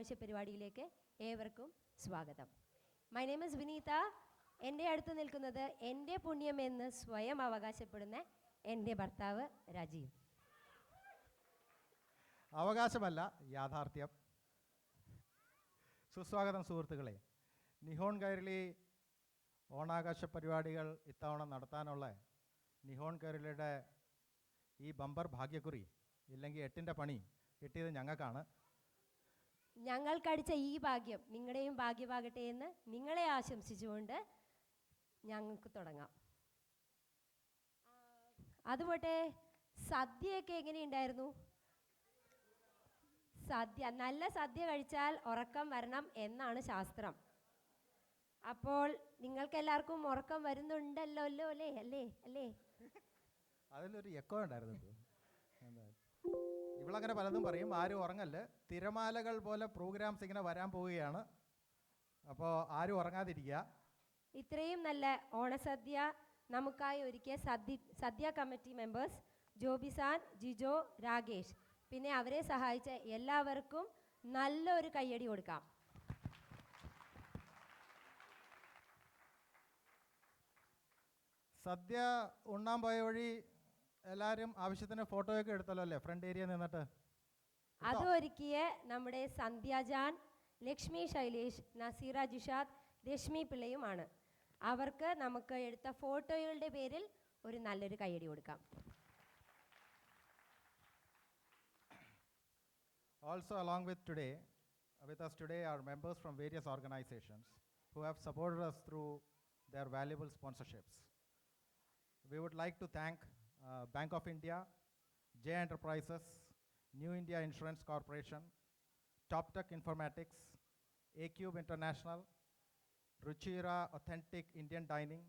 ഓണാഘോഷ പരിപാടിയിലേക്ക് ഏവർക്കും സ്വാഗതം. മൈ നെയിം ഇസ് വിനീത. എൻ്റെ അടുത്ത് നിൽക്കുന്നത് എൻ്റെ പുണ്യമെന്ന് സ്വയം അവകാശപ്പെടുന്ന എൻ്റെ ഭർത്താവ് രാജീവ്. അവകാശമല്ല, യാഥാർത്ഥ്യം. സുസ്വാഗതം സുഹൃത്തുക്കളെ. നിഹോൺ കൈരളി ഓണാഘോഷ പരിപാടികൾ ഇത്തവണ നടത്താനുള്ള നിഹോൺ കൈരളിയുടെ ഈ ബമ്പർ ഭാഗ്യക്കുറി ഇല്ലെങ്കിൽ 8ൻ്റെ പണി കിട്ടിയത് ഞങ്ങൾക്കാണ്. ഞങ്ങൾക്കടിച്ച ഈ ഭാഗ്യം നിങ്ങളുടെയും ഭാഗ്യമാകട്ടെ എന്ന് നിങ്ങളെ ആശംസിച്ചുകൊണ്ട് ഞങ്ങൾക്ക് തുടങ്ങാം. അതുപോട്ടെ, സദ്യയൊക്കെ എങ്ങനെയുണ്ടായിരുന്നു? നല്ല സദ്യ കഴിച്ചാൽ ഉറക്കം വരണം എന്നാണ് ശാസ്ത്രം. അപ്പോൾ നിങ്ങൾക്കെല്ലാവർക്കും ഉറക്കം വരുന്നുണ്ടല്ലോ അല്ലേ? അതിലൊരു എക്കോ ഉണ്ടായിരുന്നു. ഇവളങ്ങനെ പലതും പറയും, ആരും ഉറങ്ങല്ല്. തിരമാലകൾ പോലെ പ്രോഗ്രാംസ് ഇങ്ങനെ വരാൻ പോവുകയാണ്. അപ്പോൾ ആരും ഉറങ്ങാതിരിക്കുക. ഇത്രയും നല്ല ഓണസദ്യ നമുക്കായി ഒരുക്കിയ സദ്യ കമ്മിറ്റി മെമ്പേഴ്സ് ജോബിസാൻ, ജിജോ, രാകേഷ്, പിന്നെ അവരെ സഹായിച്ച എല്ലാവർക്കും നല്ലൊരു കയ്യടി കൊടുക്കാം. സദ്യ ഉണ്ണാൻ പോയ വഴി എല്ലാവരും ആവശ്യത്തിന് ഫോട്ടോയൊക്കെ എടുത്തല്ലോ അല്ലേ, ഫ്രണ്ട് ഏരിയ നിന്നിട്ട്? അത് ഒരുക്കിയ നമ്മുടെ സന്ധ്യാജാൻ, ലക്ഷ്മി ശൈലേഷ്, നസീറ ജിഷാദ്, രശ്മി പിള്ളയുമാണ്. അവർക്ക് നമുക്ക് എടുത്ത ഫോട്ടോകളുടെ പേരിൽ ഒരു നല്ലൊരു കയ്യടി കൊടുക്കാം. Also with us today are members from various organizations who have supported us through their valuable sponsorships. We would like to thank Bank of India, J Enterprises, New India Insurance Corporation, TopTech Informatics, A-Cube International, Ruchira Authentic Indian Dining,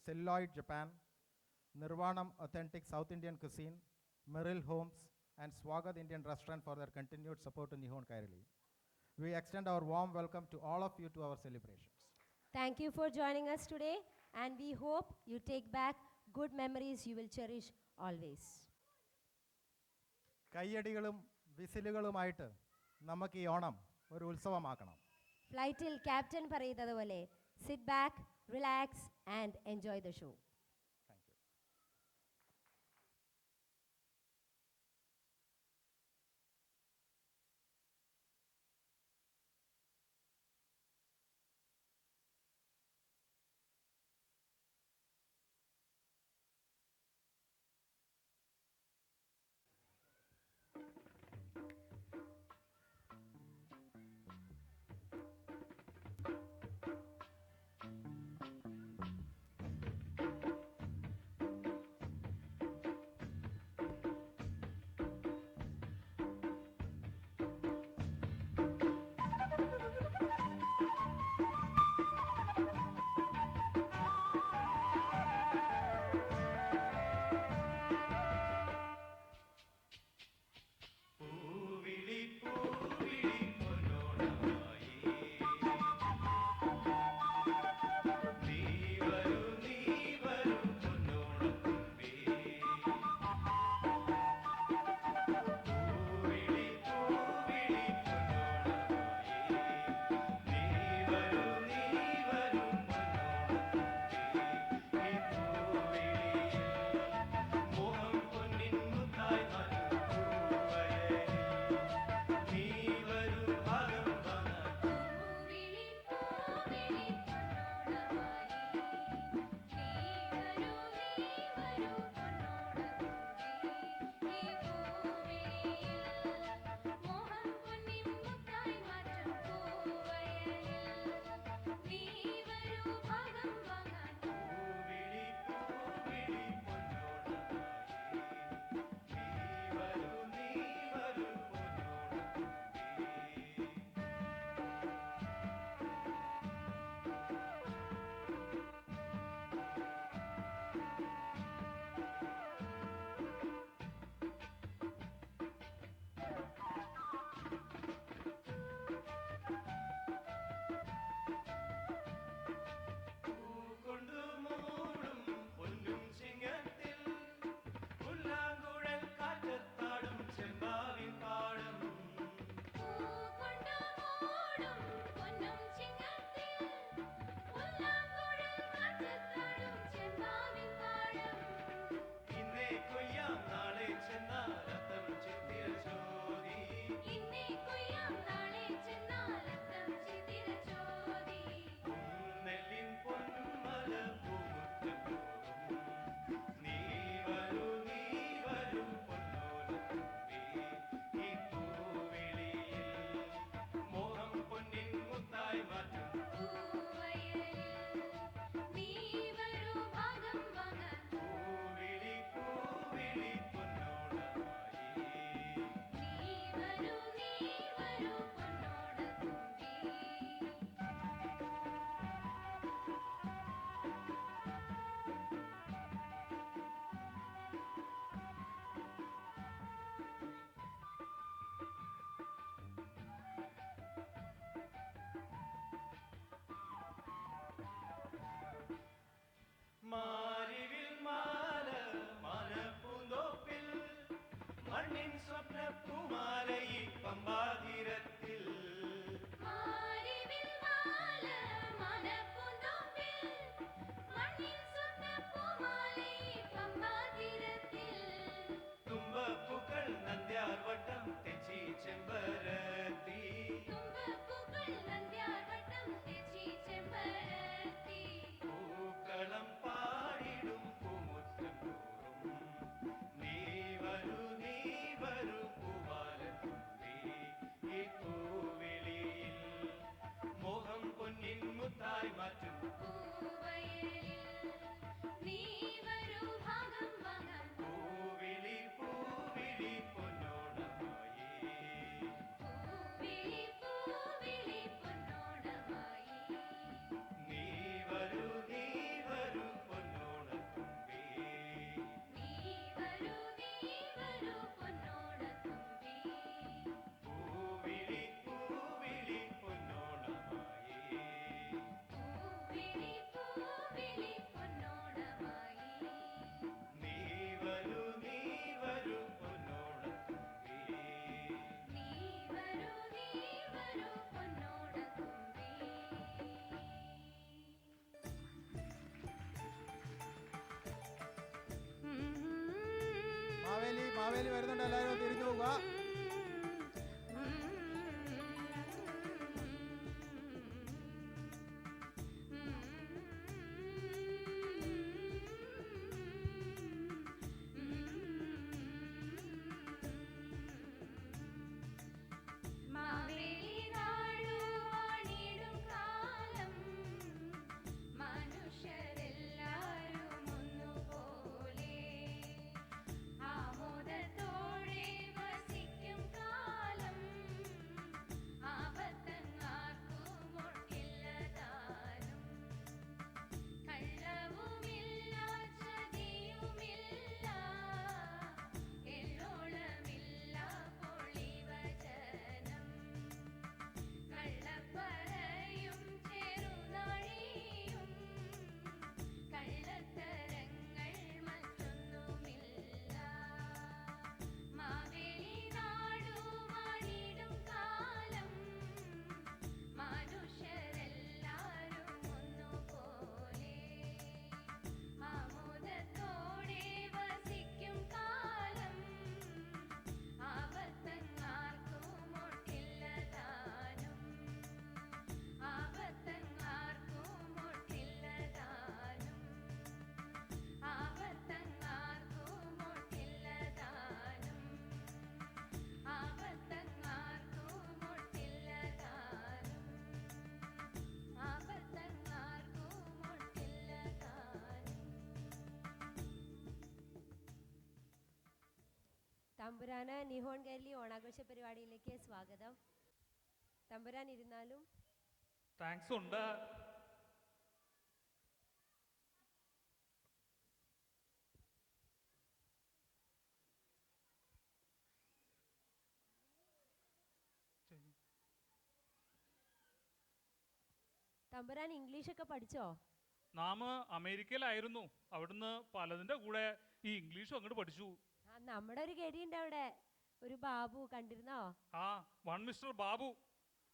Celluloid Japan, Nirvanam Authentic South Indian Cuisine, Merrill Homes, and Swagat Indian Restaurant for their continued support to Nihon Kairali. We extend our warm welcome to all of you to our celebrations. Thank you for joining us today, and we hope you take back good memories you will cherish always. കയ്യടികളും വിസിലുകളുമായിട്ട് നമുക്ക് ഈ ഓണം ഒരു ഉത്സവമാക്കണം. ഫ്ലൈറ്റിൽ captain പറയുന്നത് പോലെ sit back, relax and enjoy the show. Maveli വരുന്നുണ്ട്, എല്ലാവരും തിരിഞ്ഞു പോവുക. തമ്പുരാന് നിഹോൺ ഗേലി ഓണാഘോഷ പരിപാടിയിലേക്ക് സ്വാഗതം. തമ്പുരാൻ ഇരുന്നാലും. താങ്ക്സ് ഉണ്ട്. തമ്പുരാൻ ഇംഗ്ലീഷൊക്കെ പഠിച്ചോ? നാം അമേരിക്കയിലായിരുന്നു, അവിടുന്ന് പലതിൻ്റെ കൂടെ ഈ ഇംഗ്ലീഷും അങ്ങോട്ട് പഠിച്ചു. നമ്മുടെ ഒരു ഗഡിയുണ്ട് അവിടെ, ഒരു ബാബു, കണ്ടിരുന്നോ? വൺ മിസ്റ്റർ ബാബു,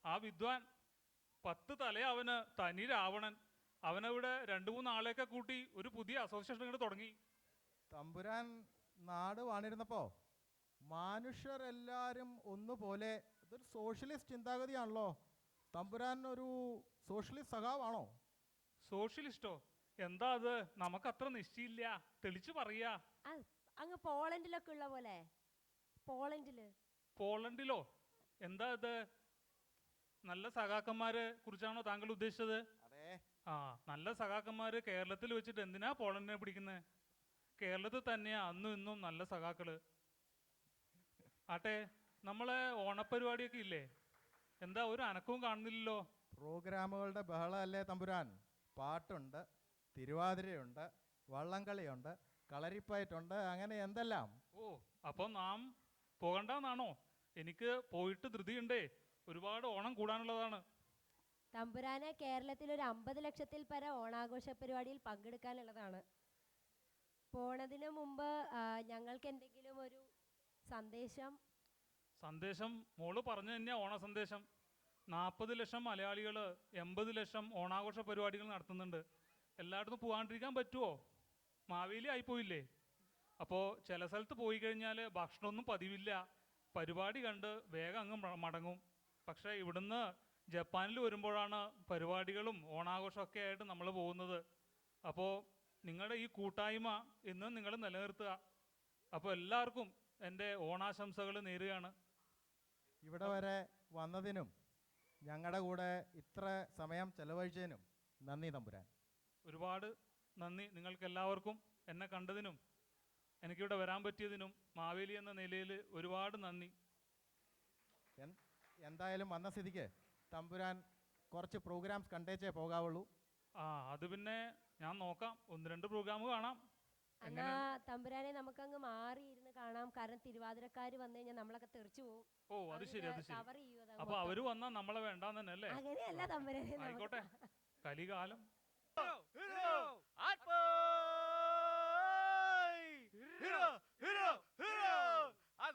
ആ വിദ്വാൻ. 10 തലേ അവന്, തനി രാവണൻ. അവനവിടെ 2-3 ആളെയൊക്കെ കൂട്ടി ഒരു പുതിയ അസോസിയേഷൻ ഇങ്ങോട്ട് തുടങ്ങി. തമ്പുരാൻ നാട് വാണിരുന്നപ്പോ മനുഷ്യരെല്ലാരും ഒന്നുപോലെ, ഇതൊരു സോഷ്യലിസ്റ്റ് ചിന്താഗതിയാണല്ലോ. തമ്പുരാൻ ഒരു സോഷ്യലിസ്റ്റ് സഖാവാണോ? സോഷ്യലിസ്റ്റോ? എന്താ അത്? നമുക്കത്ര നിശ്ചയില്ല, തെളിച്ചു പറയാ. അങ്ങ് പോളണ്ടിലൊക്കെ ഉള്ള പോലെ. പോളണ്ടിലോ? എന്താ ഇത്? നല്ല സഖാക്കന്മാരെ കുറിച്ചാണോ താങ്കൾ ഉദ്ദേശിച്ചത്? നല്ല സഖാക്കന്മാര് കേരളത്തിൽ വെച്ചിട്ട് എന്തിനാ പോളണ്ടിനെ പിടിക്കുന്നത്? കേരളത്തിൽ തന്നെയാ അന്നും ഇന്നും നല്ല സഖാക്കള്. ആട്ടെ, നമ്മളെ ഓണപ്പരിപാടിയൊക്കെ ഇല്ലേ? എന്താ ഒരു അനക്കവും കാണുന്നില്ലല്ലോ? പ്രോഗ്രാമുകളുടെ ബഹളമല്ലേ തമ്പുരാൻ. പാട്ടുണ്ട്, തിരുവാതിരയുണ്ട്, വള്ളംകളിയുണ്ട്, കളരിപ്പയറ്റുണ്ട്, അങ്ങനെ എന്തെല്ലാം. അപ്പോൾ നാം പോകണ്ടെന്നാണോ? എനിക്ക് പോയിട്ട് ധൃതിയുണ്ടേ, ഒരുപാട് ഓണം കൂടാനുള്ളതാണ്. തമ്പുരാന് കേരളത്തിൽ ഒരു 50 ലക്ഷത്തിൽ പര ഓണാഘോഷ പരിപാടിയിൽ പങ്കെടുക്കാനുള്ളതാണ്. പോണതിന് മുമ്പ് ഞങ്ങൾക്ക് എന്തെങ്കിലും ഒരു സന്ദേശം മോള് പറഞ്ഞു തന്നെയാ. ഓണ സന്ദേശം 40 ലക്ഷം മലയാളികൾ 80 ലക്ഷം ഓണാഘോഷ പരിപാടികൾ നടത്തുന്നുണ്ട്. എല്ലായിടത്തും പോകാണ്ടിരിക്കാൻ പറ്റുമോ? മാവേലി ആയിപ്പോയില്ലേ? അപ്പോൾ ചില സ്ഥലത്ത് പോയി കഴിഞ്ഞാൽ ഭക്ഷണമൊന്നും പതിവില്ല, പരിപാടി കണ്ട് വേഗം അങ്ങ് മടങ്ങും. പക്ഷേ ഇവിടുന്ന് ജപ്പാനിൽ വരുമ്പോഴാണ് പരിപാടികളും ഓണാഘോഷമൊക്കെ ആയിട്ട് നമ്മൾ പോകുന്നത്. അപ്പോൾ നിങ്ങളുടെ ഈ കൂട്ടായ്മ ഇന്നും നിങ്ങൾ നിലനിർത്തുക. അപ്പോൾ എല്ലാവർക്കും എൻ്റെ ഓണാശംസകൾ നേരുകയാണ്. ഇവിടെ വരെ വന്നതിനും ഞങ്ങളുടെ കൂടെ ഇത്ര സമയം ചെലവഴിച്ചതിനും നന്ദി തമ്പുരാൻ. ഒരുപാട് നന്ദി നിങ്ങൾക്ക് എല്ലാവർക്കും. എന്നെ കണ്ടതിനും എനിക്കിവിടെ വരാൻ പറ്റിയതിനും മാവേലി എന്ന നിലയിൽ ഒരുപാട് നന്ദി. എന്തായാലും വന്ന സ്ഥിതിക്ക് തമ്പുരാൻ കുറച്ച് പ്രോഗ്രാംസ് കണ്ടേച്ചേ പോകാവുള്ളൂ. അത് പിന്നെ ഞാൻ നോക്കാം, 1-2 പ്രോഗ്രാം കാണാം. എന്നാ തമ്പുരാനെ നമുക്കങ്ങ് മാറി ഇരുന്ന് കാണാം. കാരണം തിരുവാതിരക്കാര് വന്നു കഴിഞ്ഞാൽ നമ്മളൊക്കെ തെറിച്ചു പോകും. അത് ശരി. അപ്പൊ അവര് വന്നാ നമ്മളെ വേണ്ടാന്ന് തന്നെ അല്ലേ? അങ്ങനെയല്ല തമ്പുരാനെ. ആയിക്കോട്ടെ, കലികാലം.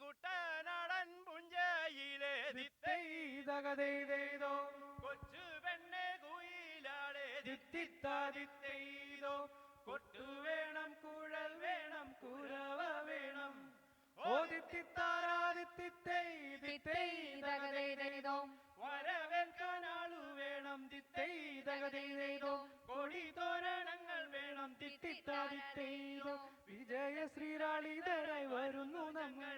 കുട്ടനാടൻ പുഞ്ചയിലെ കൊച്ചു പെണ്ണെ കുയിലാടെ കൊട്ടു വേണം, കുഴൽ വേണം, കുരവ വേണം. ഓതി ശ്രീരാളിതരായി വരുന്നു നമ്മൾ.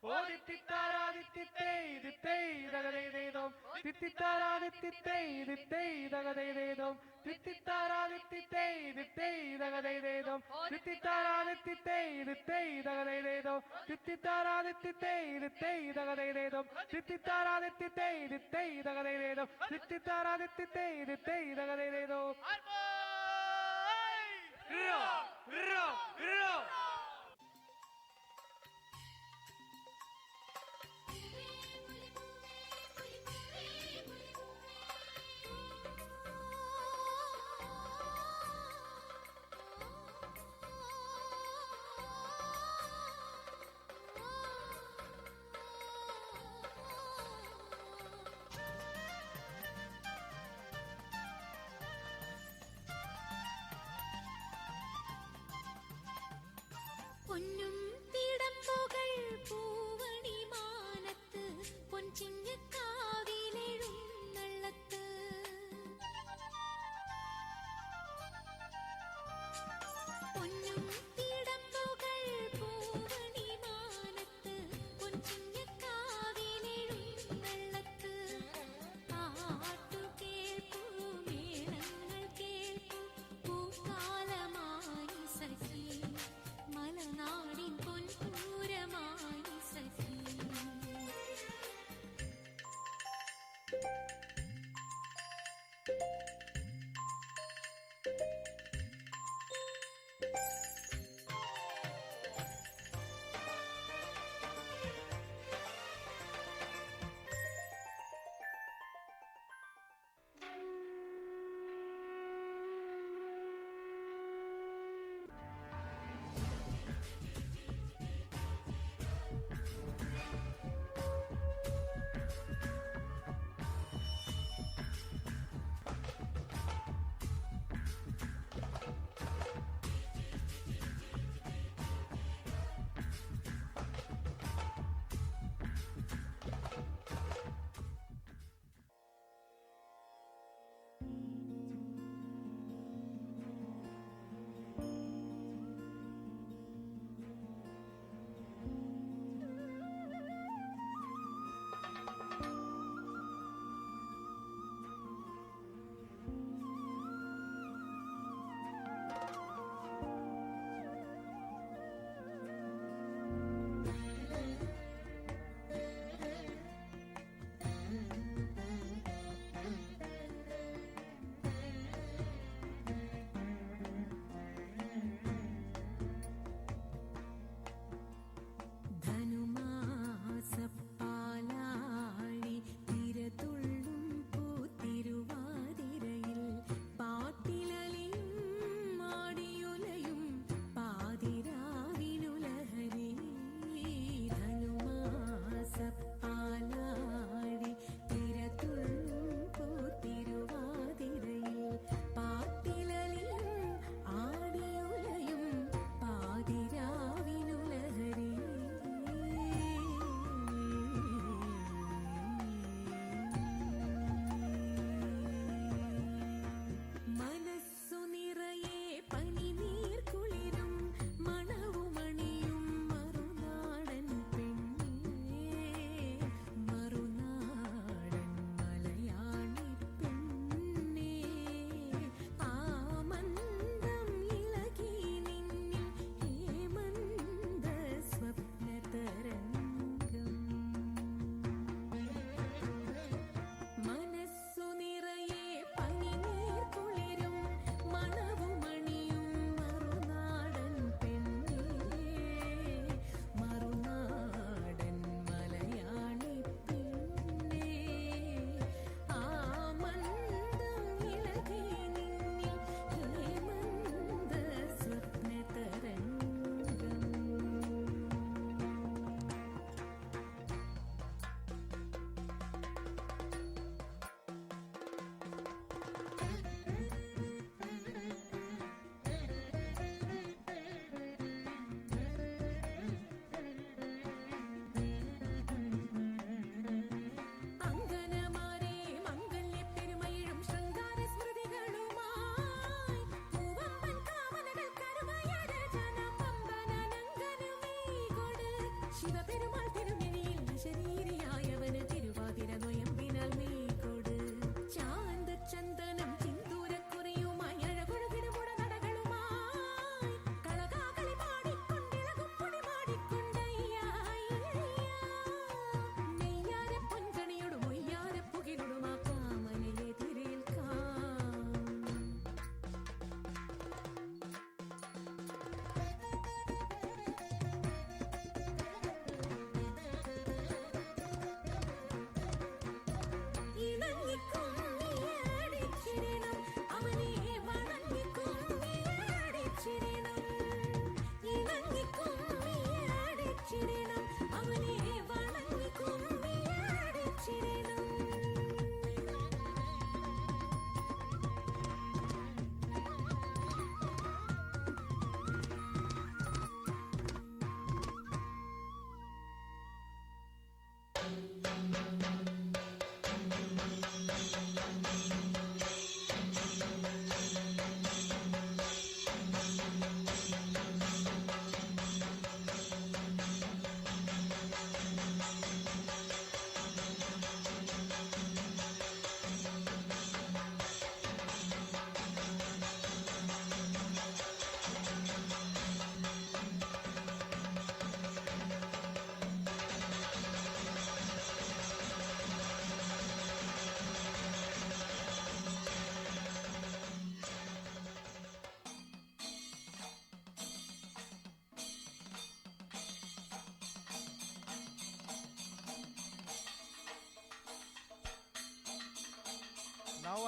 ഓ തിത്തിത്താരാതിത്തിത്തേ ഇതിത്തേ ഇതകതേതേതോം തിത്തിത്താരാതിത്തിത്തേ ഇതിത്തേ ഇതകതേതേതോം തിത്തിത്താരാതിത്തിത്തേ ഇതിത്തേ ഇതകതേതേതോം തിത്തിത്താരാതിത്തിത്തേ ഇതിത്തേ ഇതകതേതേതോം തിത്തിത്താരാതിത്തിത്തേ ഇതിത്തേ ഇതകതേതേതോം തിത്തിത്താരാതിത്തിത്തേ ഇതിത്തേ ഇതകതേതേതോം തിത്തിത്താരാതിത്തിത്തേ ഇതിത്തേ ഇതകതേതേതോം. പൊന്നും തിടമ്പുകൾ പൂവണി മാനത്ത് പൊൻചിങ്ങക്കാവിലെഴുന്നള്ളത്ത് പൊന്നും തിടമ്പുകൾ പൂവണി മാനത്ത് പൊൻചിങ്ങക്കാവിലെഴുന്നള്ളത്ത് പാട്ടു കേൾപ്പൂ മേളങ്ങൾ കേൾപ്പൂ പൂക്കാലമായി സഖി മലനാടിൻ പൊൻപൂരമായി സഖി.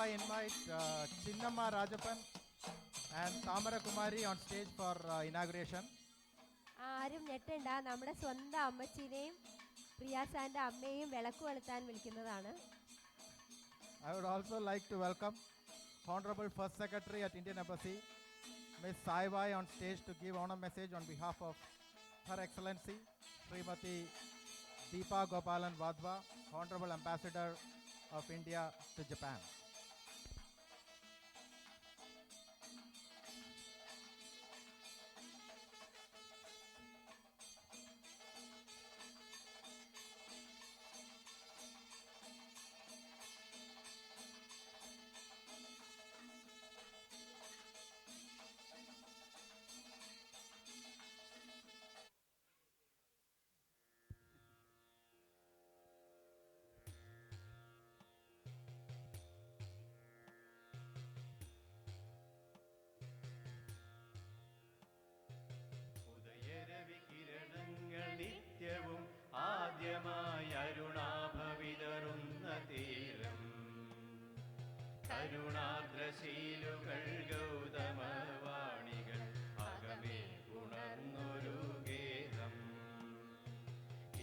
I invite Chinnamma Rajapan and Tamara Kumari on stage for inauguration. ആരും ഞെട്ടണ്ട, നമ്മുടെ സ്വന്തം അമ്മച്ചീനെയും പ്രിയാസാൻ്റെ അമ്മയെയും വിളക്ക് കൊളുത്താൻ വിളിക്കുന്നതാണ്. I would also like to welcome Honorable First Secretary at Indian Embassy, Ms. Saibai, on stage to give honor message on behalf of Her Excellency Srimati Deepa Gopalan Vadva, Honorable Ambassador of India to Japan. ഉദയരവികിരണങ്ങൾ നിത്യവും ആദ്യമായി അരുണാഭവിതറുന്ന തീരം, കരുണാദ്രശീലുകൾ ഗൗതമവാണികൾ അകമേ ഉണർന്നൊരു ഗേഹം.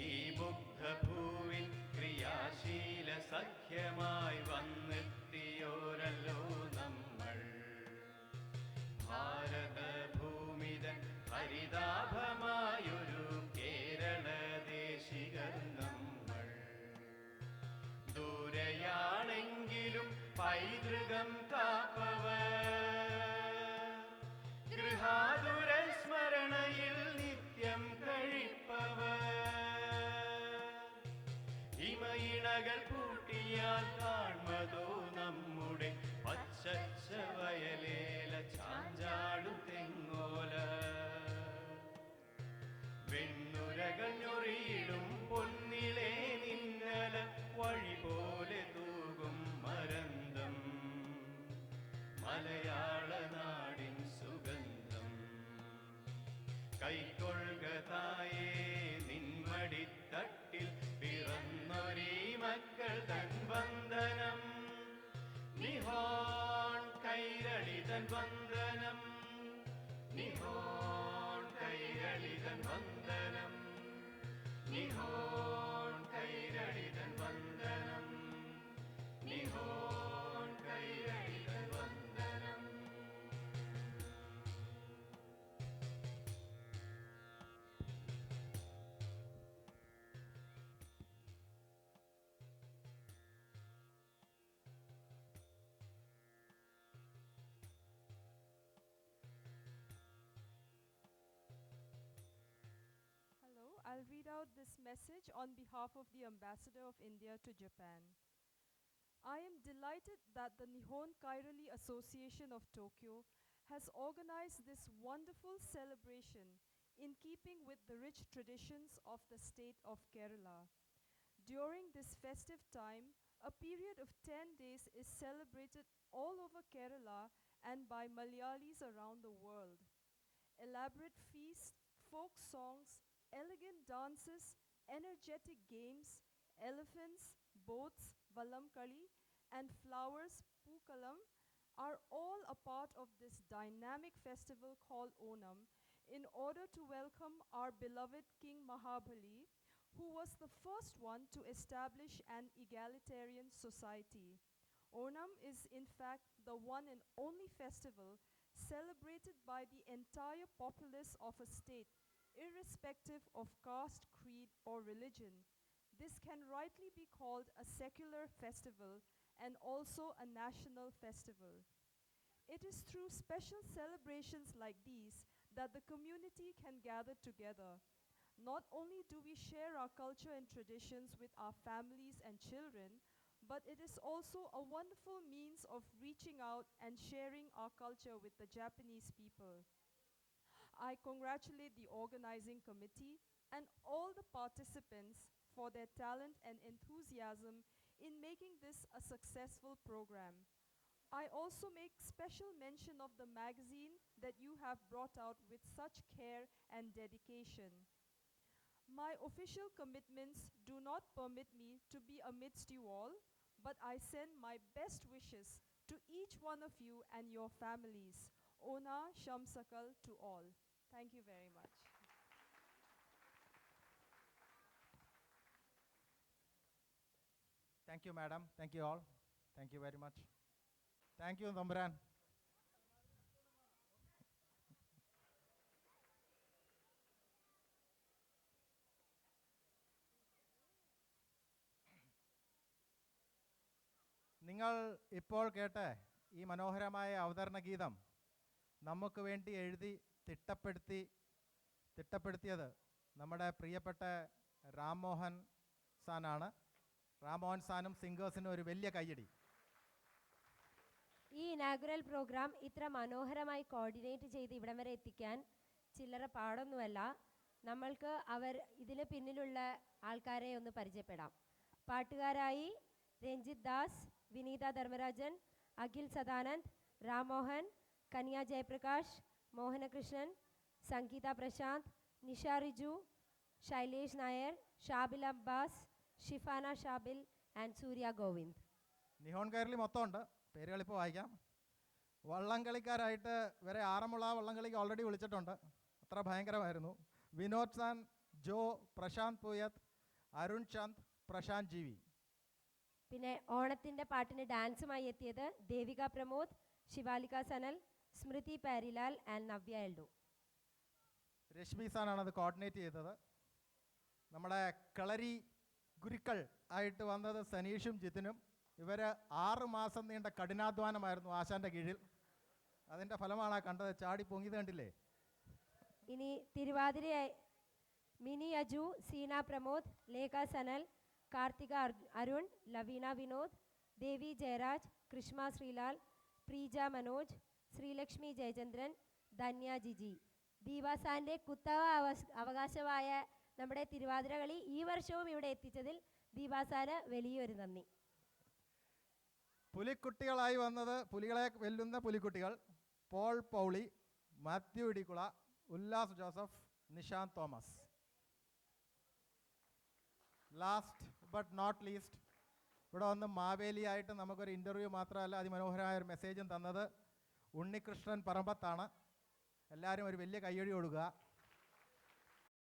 ഈ മുഗ്ധഭൂവിൻ ക്രിയാശീല സഖ്യമായി വന്നെത്തിയോരല്ലോ നമ്മൾ. ഭാരതഭൂമിതൻ ഹരിതാഭമായൊരു കേരളദേശികർ നമ്മൾ. ദൂരെയാണെങ്കിലും പൈതൃകം കാപ്പവർ, ഗൃഹാതുരസ്മരണയിൽ നിത്യം കഴിപ്പവർ. ഇമയിണകൾ പൂട്ടിയാൽ കാൺമതോ നമ്മുടെ പച്ചച്ച വയലേല ചാഞ്ചാടു തെങ്ങോല. വെണ്ണുരകൾ ഞൊറിയിടും പൊന്നിലേ നിന്നല വഴി പോലെ തൂകും മരന്തം, മലയാള നാടിൻ സുഗന്ധം. കൈക്കൊള്ളുക തായേ നിൻമടിത്തട്ടിൽ പിറന്നൊരീ മക്കൾ തൻ വന്ദനം. നിഹോൺ കൈരളിതൻ വന്ദനം, നിഹോൺ കൈരളിതൻ വന്ദനം, നിഹോൺ കൈരളിതൻ വന്ദനം, നിഹോൺ കൈരളിതൻ വന്ദനം. Hello, I'll read out this message on behalf of the Ambassador of India to Japan. I am delighted that the Nihon Kairali Association of Tokyo has organized this wonderful celebration in keeping with the rich traditions of the state of Kerala. During this festive time, a period of 10 days is celebrated all over Kerala and by Malayalis around the world. Elaborate feasts, folk songs, elegant dances, energetic games, elephants, boats, Valamkali, and flowers, Pookalam, are all a part of this dynamic festival called Onam in order to welcome our beloved King Mahabali, who was the first one to establish an egalitarian society. Onam is in fact the one and only festival celebrated by the entire populace of a state, irrespective of caste, creed, or religion. This can rightly be called a secular festival and also a national festival. It is through special celebrations like these that the community can gather together. Not only do we share our culture and traditions with our families and children, but it is also a wonderful means of reaching out and sharing our culture with the Japanese people. I congratulate the organizing committee and all the participants for their talent and enthusiasm in making this a successful program. I also make special mention of the magazine that you have brought out with such care and dedication. My official commitments do not permit me to be amidst you all, but I send my best wishes to each one of you and your families. Ona Sham Sakal to all. Thank you very much. Thank you, madam. Thank you all. Thank you very much. Thank you, Thamburan. നിങ്ങൾ ഇപ്പോൾ കേട്ട ഈ മനോഹരമായ അവതരണ ഗീതം നമുക്ക് വേണ്ടി എഴുതി തിട്ടപ്പെടുത്തിയത് നമ്മുടെ പ്രിയപ്പെട്ട രാംമോഹൻ സാനാണ്. രാംമോഹൻ സാനും സിംഗേഴ്സിനും ഒരു വലിയ കയ്യടി. ഈ ഇനാഗുറൽ പ്രോഗ്രാം ഇത്ര മനോഹരമായി കോർഡിനേറ്റ് ചെയ്ത് ഇവിടം വരെ എത്തിക്കാൻ ചില്ലറ പാടൊന്നുമല്ല. നമ്മൾക്ക് ഇതിന് പിന്നിലുള്ള ആൾക്കാരെ ഒന്ന് പരിചയപ്പെടാം. പാട്ടുകാരായി രഞ്ജിത് ദാസ്, വിനീത ധർമ്മരാജൻ, അഖിൽ സദാനന്ദ്, രാംമോഹൻ, കന്യ ജയപ്രകാശ്, മോഹനകൃഷ്ണൻ, സംഗീത പ്രശാന്ത്, നിഷ റിജു, ശൈലേഷ് നായർ, ഷാബിൽ അബ്ബാസ്, ഷിഫാന ഷാബിൽ ആൻഡ് സൂര്യ ഗോവിന്ദ്. നിഹോൺ കൈരളി മൊത്തമുണ്ട്, പേരുകളിപ്പോൾ വായിക്കാം. വള്ളംകളിക്കാരായിട്ട് വരെ ആറന്മുള വള്ളംകളിക്ക് ഓൾറെഡി വിളിച്ചിട്ടുണ്ട്, അത്ര ഭയങ്കരമായിരുന്നു. Vinod san, Jo, Prashanth Pooyath, Arun Chand, Prashanth G V. പിന്നെ ഓണത്തിൻ്റെ പാട്ടിന് ഡാൻസുമായി എത്തിയത് ദേവിക പ്രമോദ്, ശിവാലിക സനൽ, സ്മൃതി പാരിലാൽ ആൻഡ് നവ്യ എൽഡു. രശ്മി സാനാണ് അത് കോർഡിനേറ്റ് ചെയ്തത്. നമ്മുടെ കളരി ഗുരുക്കൾ ആയിട്ട് വന്നത് സനീഷും ജിതിനും. ഇവർ 6 മാസം നീണ്ട കഠിനാധ്വാനമായിരുന്നു ആശാൻ്റെ കീഴിൽ. അതിൻ്റെ ഫലമാണ് കണ്ടത്, ചാടി പൊങ്ങിയത് കണ്ടില്ലേ. ഇനി തിരുവാതിരയായി മിനി അജു, സീന പ്രമോദ്, ലേഖ സനൽ, കാർത്തിക അരുൺ, ലവീന വിനോദ്, ദേവി ജയരാജ്, കൃഷ്ണ ശ്രീലാൽ, പ്രീജ മനോജ്, ശ്രീലക്ഷ്മി ജയചന്ദ്രൻ, ധന്യ ജിജി. ദീപാസാൻ്റെ കുത്തവ അവകാശമായ നമ്മുടെ തിരുവാതിരകളി ഈ വർഷവും ഇവിടെ എത്തിച്ചതിൽ ദീപാസാന് വലിയൊരു നന്ദി. പുലിക്കുട്ടികളായി വന്നത് പുലികളെ വെല്ലുന്ന പുലിക്കുട്ടികൾ Paul Pauly, Mathew Idikkula, Ullas Joseph, Nishanth Thomas. Last but not least, ഇവിടെ വന്ന് മാവേലിയായിട്ട് നമുക്കൊരു ഇൻ്റർവ്യൂ മാത്രമല്ല അതിമനോഹരമായ ഒരു മെസ്സേജും തന്നത് ഉണ്ണികൃഷ്ണൻ പറമ്പത്താണ്. എല്ലാവരും ഒരു വലിയ കയ്യടി കൊടുക്കുക.